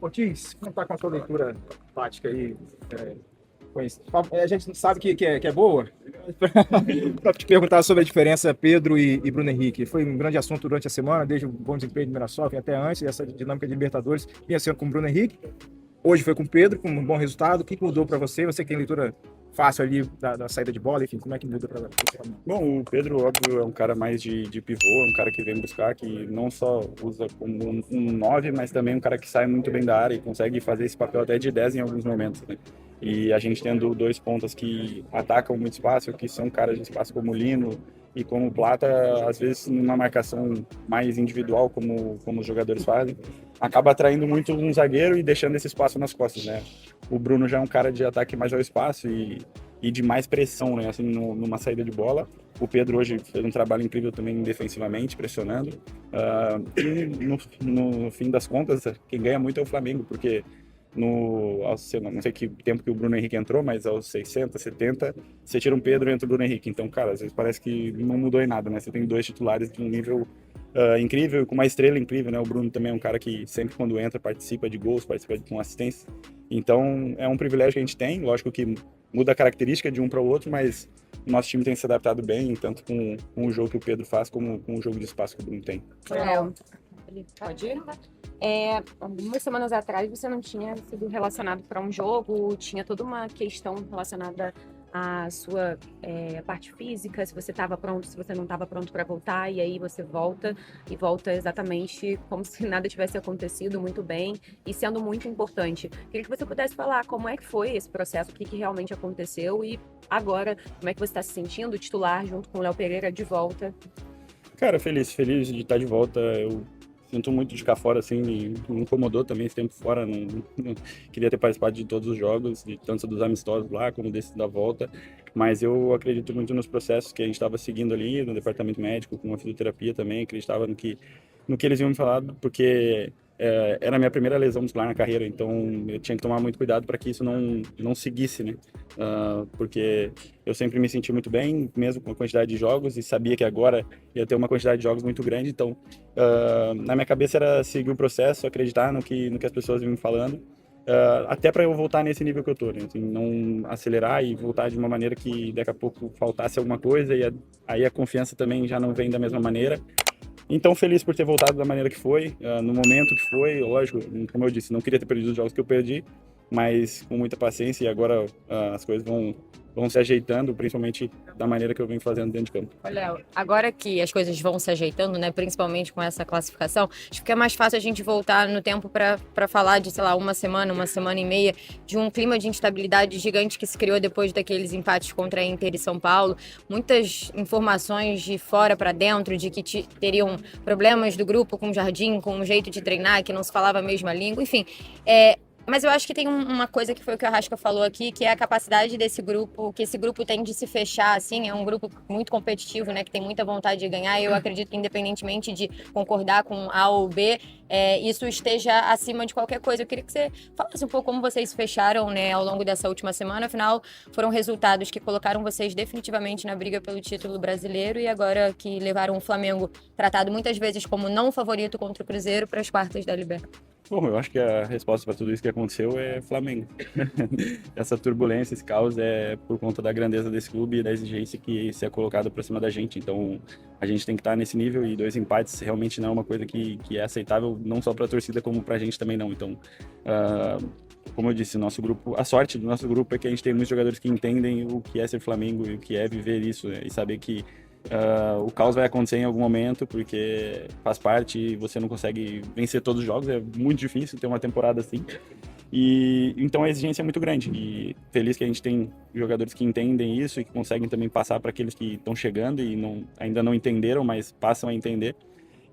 Ortiz, como está com a sua leitura tática aí? A gente sabe que é boa. Para te perguntar sobre a diferença Pedro e Bruno Henrique. Foi um grande assunto durante a semana, desde o bom desempenho do Mirassol até antes, essa dinâmica de Libertadores vinha sendo com o Bruno Henrique. Hoje foi com o Pedro, com um bom resultado. O que mudou para você? Você que tem leitura fácil ali da saída de bola, enfim, como é que muda para você? Bom, o Pedro, óbvio, é um cara mais de pivô, é um cara que vem buscar, que não só usa como um 9, mas também um cara que sai muito bem da área e consegue fazer esse papel até de 10 em alguns momentos, né? E a gente tendo dois pontas que atacam muito espaço, que são caras de espaço como o Lino e como o Plata, às vezes numa marcação mais individual, como os jogadores fazem, acaba atraindo muito um zagueiro e deixando esse espaço nas costas, né? O Bruno já é um cara de ataque mais ao espaço e de mais pressão, né? Assim, numa saída de bola. O Pedro hoje fez um trabalho incrível também defensivamente, pressionando. E no fim das contas, quem ganha muito é o Flamengo, porque não sei que tempo que o Bruno Henrique entrou, mas aos 60, 70, você tira um Pedro e entra o Bruno Henrique. Então, cara, às vezes parece que não mudou em nada, né? Você tem dois titulares de um nível incrível, com uma estrela incrível, né? O Bruno também é um cara que sempre quando entra participa de gols, participa com assistência. Então, é um privilégio que a gente tem. Lógico que muda a característica de um para o outro, mas o nosso time tem se adaptado bem, tanto com o jogo que o Pedro faz, como com o jogo de espaço que o Bruno tem. Pode ir? Algumas semanas atrás você não tinha sido relacionado para um jogo, tinha toda uma questão relacionada à sua parte física, se você estava pronto, se você não estava pronto para voltar, e aí você volta e volta exatamente como se nada tivesse acontecido, muito bem e sendo muito importante. Queria que você pudesse falar como é que foi esse processo, o que realmente aconteceu e agora como é que você está se sentindo titular junto com o Léo Pereira de volta. Cara, feliz de estar de volta. Eu sinto muito de ficar fora, assim, me incomodou também esse tempo fora. Não queria ter participado de todos os jogos, tanto dos amistosos lá como desse da volta. Mas eu acredito muito nos processos que a gente estava seguindo ali no departamento médico, com a fisioterapia também. Acreditava no que eles iam me falar, porque era a minha primeira lesão muscular na carreira, então eu tinha que tomar muito cuidado para que isso não seguisse, né? Porque eu sempre me senti muito bem, mesmo com a quantidade de jogos, e sabia que agora ia ter uma quantidade de jogos muito grande, então na minha cabeça era seguir o processo, acreditar no que as pessoas vinham me falando, até para eu voltar nesse nível que eu tô, né? Assim, não acelerar e voltar de uma maneira que daqui a pouco faltasse alguma coisa, e aí a confiança também já não vem da mesma maneira. Então, feliz por ter voltado da maneira que foi, no momento que foi, lógico, como eu disse, não queria ter perdido os jogos que eu perdi, mas com muita paciência, e agora as coisas vão se ajeitando, principalmente da maneira que eu venho fazendo dentro de campo. Olha, agora que as coisas vão se ajeitando, né, principalmente com essa classificação, acho que é mais fácil a gente voltar no tempo para falar de, sei lá, uma semana e meia, de um clima de instabilidade gigante que se criou depois daqueles empates contra a Inter e São Paulo. Muitas informações de fora para dentro de que teriam problemas do grupo com o Jardim, com o jeito de treinar, que não se falava a mesma língua, enfim. Mas eu acho que tem uma coisa que foi o que o Arrasca falou aqui, que é a capacidade desse grupo, que esse grupo tem de se fechar, assim, é um grupo muito competitivo, né, que tem muita vontade de ganhar, e eu acredito que independentemente de concordar com A ou B, isso esteja acima de qualquer coisa. Eu queria que você falasse um pouco como vocês se fecharam, né, ao longo dessa última semana, afinal, foram resultados que colocaram vocês definitivamente na briga pelo título brasileiro, e agora que levaram o Flamengo, tratado muitas vezes como não favorito contra o Cruzeiro, para as quartas da Libertadores. Bom, eu acho que a resposta para tudo isso que aconteceu é Flamengo. Essa turbulência, esse caos é por conta da grandeza desse clube e da exigência que se é colocada para cima da gente. Então, a gente tem que estar nesse nível, e 2 empates realmente não é uma coisa que é aceitável, não só para a torcida, como para a gente também não. Então, como eu disse, nosso grupo, a sorte do nosso grupo é que a gente tem muitos jogadores que entendem o que é ser Flamengo e o que é viver isso, né? E saber que o caos vai acontecer em algum momento, porque faz parte e você não consegue vencer todos os jogos, é muito difícil ter uma temporada assim. E então a exigência é muito grande, e feliz que a gente tem jogadores que entendem isso e que conseguem também passar para aqueles que estão chegando e ainda não entenderam, mas passam a entender.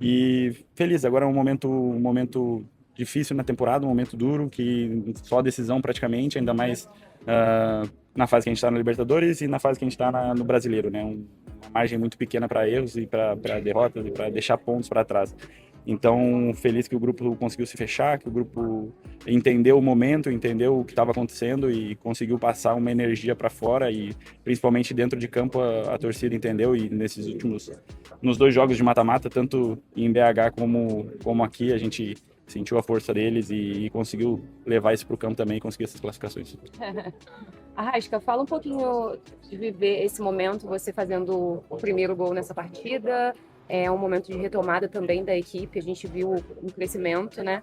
E feliz, agora é um momento difícil na temporada, um momento duro, que só decisão praticamente, ainda mais na fase que a gente está na Libertadores e na fase que a gente está no Brasileiro, né? Uma margem muito pequena para erros e para derrotas e para deixar pontos para trás. Então, feliz que o grupo conseguiu se fechar, que o grupo entendeu o momento, entendeu o que estava acontecendo e conseguiu passar uma energia para fora, e principalmente dentro de campo a torcida entendeu, e nos 2 jogos de mata-mata, tanto em BH como aqui, a gente sentiu a força deles e conseguiu levar isso para o campo também e conseguir essas classificações. Arrasca, fala um pouquinho de viver esse momento, você fazendo o primeiro gol nessa partida. É um momento de retomada também da equipe, a gente viu um crescimento, né?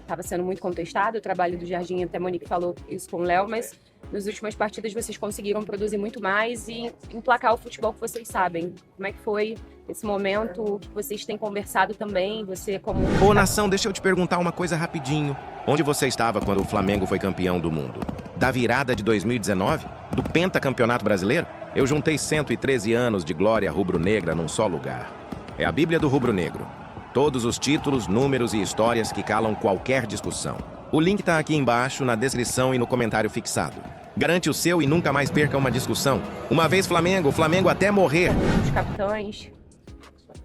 Estava sendo muito contestado o trabalho do Jardim, até a Monique falou isso com o Léo, mas nas últimas partidas vocês conseguiram produzir muito mais e emplacar o futebol que vocês sabem. Como é que foi esse momento que vocês têm conversado também, você como... Ô, nação, deixa eu te perguntar uma coisa rapidinho. Onde você estava quando o Flamengo foi campeão do mundo? Da virada de 2019? Do pentacampeonato brasileiro? Eu juntei 113 anos de glória rubro-negra num só lugar. É a Bíblia do rubro-negro. Todos os títulos, números e histórias que calam qualquer discussão. O link tá aqui embaixo, na descrição e no comentário fixado. Garante o seu e nunca mais perca uma discussão. Uma vez Flamengo, Flamengo até morrer. Os capitães.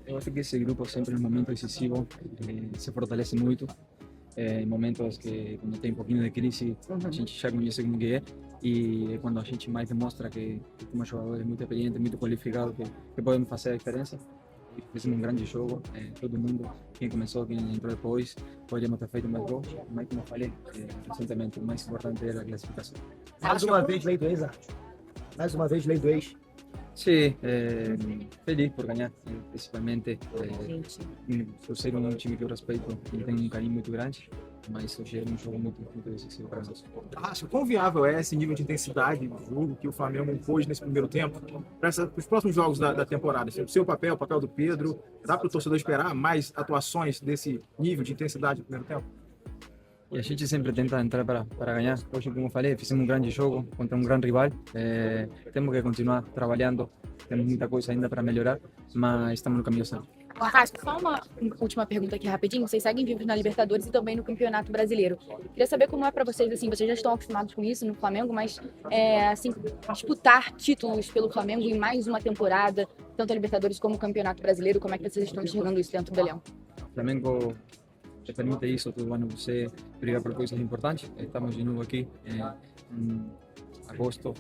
Eu acho que esse grupo sempre no momento decisivo se fortalece muito. Em momentos que quando tem um pouquinho de crise, a gente já conhece como que é. E é quando a gente mais demonstra que temos jogadores muito experientes, muito qualificados, que podem fazer a diferença. E fizemos um grande jogo, todo mundo, quem começou, quem entrou depois, poderíamos ter feito mais gols, mas como eu falei, recentemente o mais importante era a classificação. Mais uma vez, lei do ex, Arte. Mais uma vez, lei do ex. Sim, feliz por ganhar, principalmente por ser um time que eu respeito e tenho um carinho muito grande, mas hoje é um jogo muito decisivo para nós. Acho quão viável é esse nível de intensidade do jogo que o Flamengo impôs nesse primeiro tempo para os próximos jogos da temporada? O seu papel, o papel do Pedro, dá para o torcedor esperar mais atuações desse nível de intensidade no primeiro tempo? E a gente sempre tenta entrar para ganhar. Hoje, como eu falei, fizemos um grande jogo contra um grande rival. Temos que continuar trabalhando, temos muita coisa ainda para melhorar, mas estamos no caminho certo. Arrasca, só uma última pergunta aqui rapidinho. Vocês seguem vivos na Libertadores e também no Campeonato Brasileiro. Queria saber como é para vocês, assim, vocês já estão acostumados com isso no Flamengo, mas, assim, disputar títulos pelo Flamengo em mais uma temporada, tanto a Libertadores como o Campeonato Brasileiro, como é que vocês estão enxergando isso dentro do Leão? O Flamengo te permite isso, todo ano você briga por coisas importantes. Estamos de novo aqui em agosto,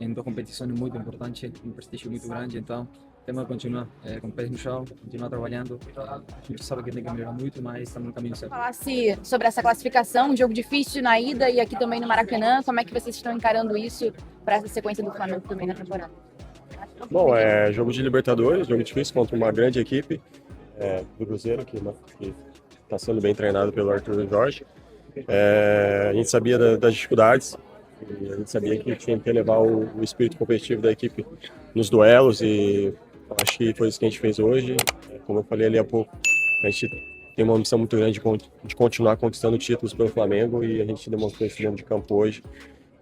em duas competições muito importantes, um prestígio muito grande, então temos que continuar com o pé no chão, continuar trabalhando. A gente sabe que tem que melhorar muito, mas estamos no caminho certo. Falasse sobre essa classificação, um jogo difícil na ida e aqui também no Maracanã, como é que vocês estão encarando isso para essa sequência do Flamengo também na temporada? Bom, é jogo de Libertadores, jogo difícil contra uma grande equipe do Cruzeiro, que está sendo bem treinado pelo Arthur Jorge. A gente sabia das dificuldades, e a gente sabia que tinha que levar o espírito competitivo da equipe nos duelos, e acho que foi isso que a gente fez hoje. Como eu falei ali há pouco, a gente tem uma missão muito grande de continuar conquistando títulos pelo Flamengo, e a gente demonstrou isso dentro de campo hoje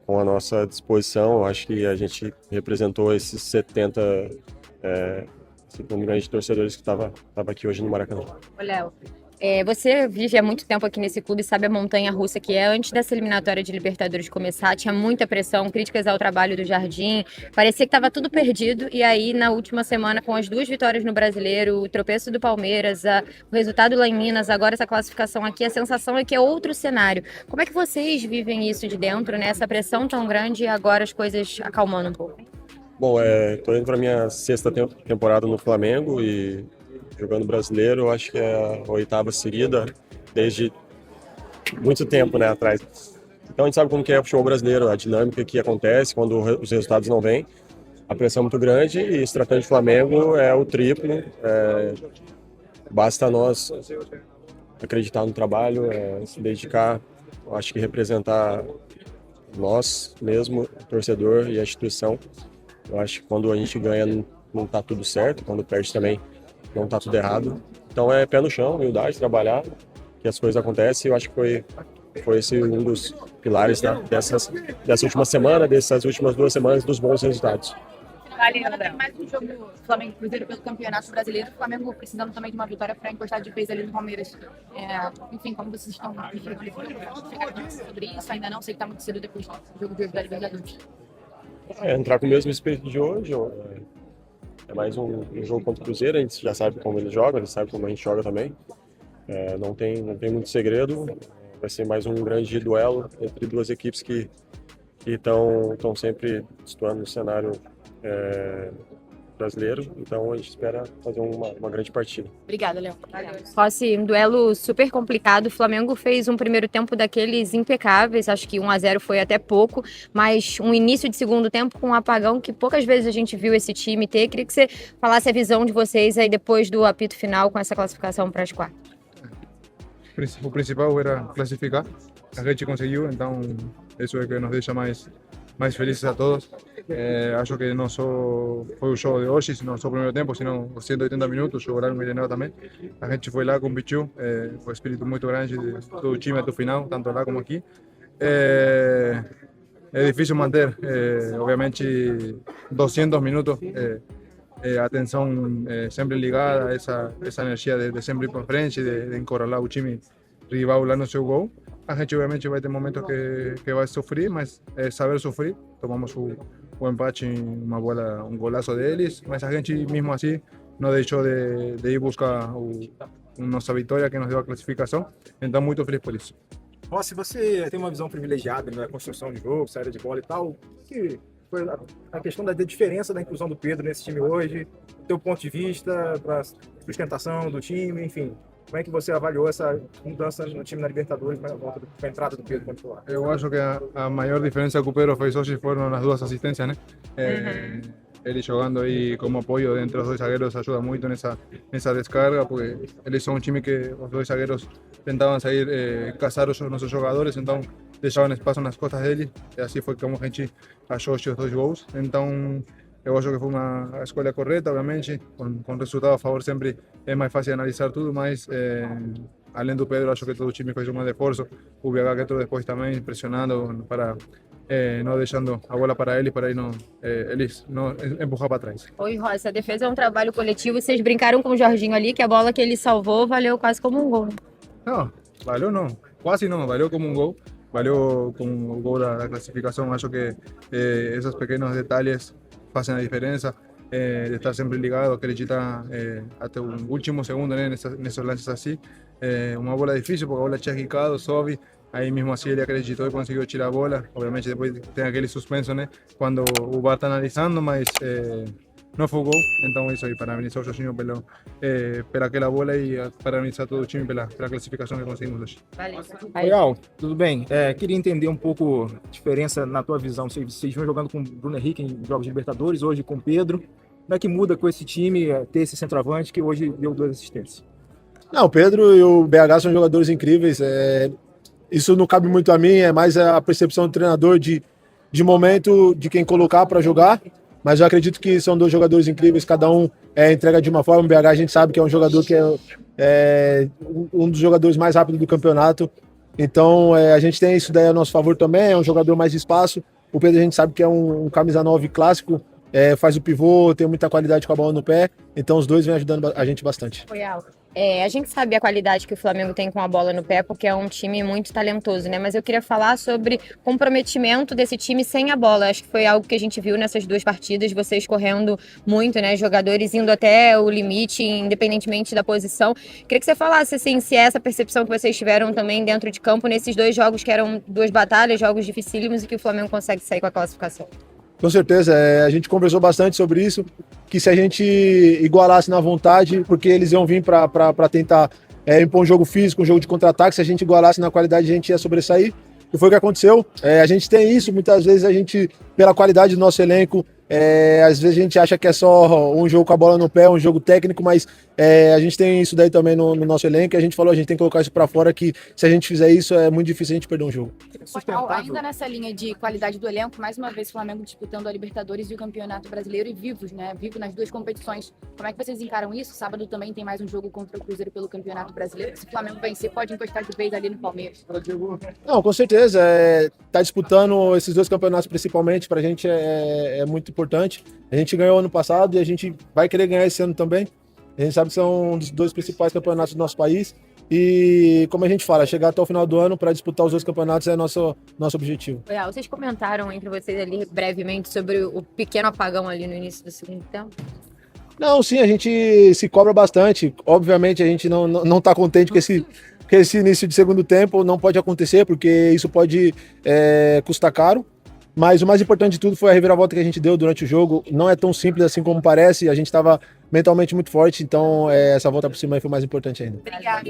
com a nossa disposição. Eu acho que a gente representou esses 70 um grande torcedores que estava aqui hoje no Maracanã. Léo, você vive há muito tempo aqui nesse clube, sabe a montanha russa que é. Antes dessa eliminatória de Libertadores começar, tinha muita pressão, críticas ao trabalho do Jardim, parecia que estava tudo perdido, e aí na última semana, com as 2 vitórias no Brasileiro, o tropeço do Palmeiras, o resultado lá em Minas, agora essa classificação aqui, a sensação é que é outro cenário. Como é que vocês vivem isso de dentro, né? Essa pressão tão grande e agora as coisas acalmando um pouco? Bom, estou indo para a minha 6ª temporada no Flamengo e jogando brasileiro, eu acho que é a 8ª seguida desde muito tempo, né, atrás. Então a gente sabe como que é o futebol brasileiro, a dinâmica que acontece quando os resultados não vêm, a pressão é muito grande, e se tratando de Flamengo é o triplo. Basta nós acreditar no trabalho, se dedicar, eu acho que representar nós mesmo, o torcedor e a instituição. Eu acho que quando a gente ganha não está tudo certo, quando perde também não está tudo errado. Então é pé no chão, humildade, trabalhar, que as coisas acontecem. Eu acho que foi esse um dos pilares dessa última semana, dessas últimas 2 semanas, dos bons resultados. Tem mais um jogo do Flamengo e Cruzeiro pelo Campeonato Brasileiro, o Flamengo precisando também de uma vitória para encostar de vez ali no Palmeiras. Enfim, como vocês estão sobre isso? Ainda não, sei que está muito cedo depois do jogo de hoje da Libertadores. Entrar com o mesmo espírito de hoje. É mais um jogo contra o Cruzeiro, a gente já sabe como ele joga, ele sabe como a gente joga também. Não tem muito segredo, vai ser mais um grande duelo entre 2 equipes que estão sempre situando no cenário Brasileiro, então a gente espera fazer uma grande partida. Obrigada, Léo. Rossi, um duelo super complicado. O Flamengo fez um primeiro tempo daqueles impecáveis, acho que 1-0 foi até pouco, mas um início de segundo tempo com um apagão que poucas vezes a gente viu esse time ter. Queria que você falasse a visão de vocês aí depois do apito final com essa classificação para as quartas. O principal era classificar, a gente conseguiu, então isso é que nos deixa mais felizes a todos. Acho que não só foi o jogo de hoje, não só o primeiro tempo, sino os 180 minutos, jogaram Mineirão também. A gente foi lá, competiu, com um espírito muito grande de todo o time até o final, tanto lá como aqui. É difícil manter, obviamente, 200 minutos, a atenção sempre ligada, essa energia de sempre ir para frente, de encurralar o time rival lá no seu gol. A gente obviamente vai ter momentos que vai sofrer, mas é saber sofrer. Tomamos o empate em uma bola, um golaço deles, mas a gente mesmo assim não deixou de ir buscar nossa vitória que nos deu a classificação. Então muito feliz por isso. Rossi, você tem uma visão privilegiada na construção de jogo, saída de bola e tal. Que foi a questão da diferença da inclusão do Pedro nesse time hoje, teu ponto de vista, para sustentação do time, enfim. Como é que você avaliou essa mudança no time na Libertadores com a entrada do Pedro como titular? Eu acho que a maior diferença que o Pedro fez hoje foram as duas assistências, né? Ele jogando aí como apoio entre os dois zagueiros ajuda muito nessa descarga, porque eles são um time que os dois zagueiros tentavam sair, caçar os nossos jogadores, então deixavam espaço nas costas dele, e assim foi como a gente achou os dois gols. Então eu acho que foi uma escolha correta, obviamente, com resultado a favor sempre é mais fácil analisar tudo, mas além do Pedro, acho que todo o time fez um esforço, o BH que entrou depois também, pressionando para não deixando a bola para eles eles não empurrar para trás. Oi, Rossi, a defesa é um trabalho coletivo, vocês brincaram com o Jorginho ali, que a bola que ele salvou valeu quase como um gol. Não, valeu não, quase não, valeu como um gol, valeu como o gol da classificação. Acho que esses pequenos detalhes fazem a diferença, de estar sempre ligado, acreditar até o último segundo, né, nesses lances assim. Uma bola difícil, porque a bola tinha quicado, sobe, aí mesmo assim ele acreditou e conseguiu tirar a bola. Obviamente depois tem aquele suspenso, né, quando o VAR está analisando, mas não foi gol. Então isso aí, parabenizar o Jorginho pela aquela bola e parabenizar todo o time pela classificação que conseguimos hoje. Legal, tudo bem. Queria entender um pouco a diferença na tua visão. Vocês vão jogando com o Bruno Henrique em jogos de Libertadores, hoje com o Pedro. Como é que muda com esse time ter esse centroavante que hoje deu 2 assistências? Não, o Pedro e o BH são jogadores incríveis. Isso não cabe muito a mim, é mais a percepção do treinador de momento de quem colocar para jogar. Mas eu acredito que são 2 jogadores incríveis, cada um entrega de uma forma. O BH a gente sabe que é um jogador que é um dos jogadores mais rápidos do campeonato. Então a gente tem isso daí a nosso favor também, é um jogador mais de espaço. O Pedro a gente sabe que é um camisa 9 clássico, faz o pivô, tem muita qualidade com a bola no pé. Então os dois vêm ajudando a gente bastante. A gente sabe a qualidade que o Flamengo tem com a bola no pé, porque é um time muito talentoso, né? Mas eu queria falar sobre comprometimento desse time sem a bola. Acho que foi algo que a gente viu nessas 2 partidas, vocês correndo muito, né? Jogadores indo até o limite, independentemente da posição. Queria que você falasse, assim, se é essa percepção que vocês tiveram também dentro de campo nesses 2 jogos que eram 2 batalhas, jogos dificílimos e que o Flamengo consegue sair com a classificação. Com certeza, a gente conversou bastante sobre isso, que se a gente igualasse na vontade, porque eles iam vir para tentar impor um jogo físico, um jogo de contra-ataque, se a gente igualasse na qualidade a gente ia sobressair, e foi o que aconteceu. A gente tem isso, muitas vezes a gente, pela qualidade do nosso elenco, às vezes a gente acha que é só um jogo com a bola no pé, um jogo técnico, mas a gente tem isso daí também no nosso elenco, e a gente falou, a gente tem que colocar isso para fora, que se a gente fizer isso é muito difícil a gente perder um jogo. Ainda nessa linha de qualidade do elenco, mais uma vez o Flamengo disputando a Libertadores e o Campeonato Brasileiro e vivos, né? Vivo nas 2 competições. Como é que vocês encaram isso? Sábado também tem mais um jogo contra o Cruzeiro pelo Campeonato Brasileiro. Se o Flamengo vencer, pode encostar de vez ali no Palmeiras. Não, com certeza. Tá disputando esses 2 campeonatos principalmente, pra gente é muito importante. A gente ganhou ano passado e a gente vai querer ganhar esse ano também. A gente sabe que são um dos 2 principais campeonatos do nosso país. E, como a gente fala, chegar até o final do ano para disputar os 2 campeonatos é nosso objetivo. Vocês comentaram entre vocês ali brevemente sobre o pequeno apagão ali no início do segundo tempo? Não, sim, a gente se cobra bastante. Obviamente a gente não tá contente com esse início de segundo tempo. Não pode acontecer, porque isso pode custar caro. Mas o mais importante de tudo foi a reviravolta que a gente deu durante o jogo. Não é tão simples assim como parece. A gente estava mentalmente muito forte, então essa volta por cima aí foi mais importante ainda. Obrigada.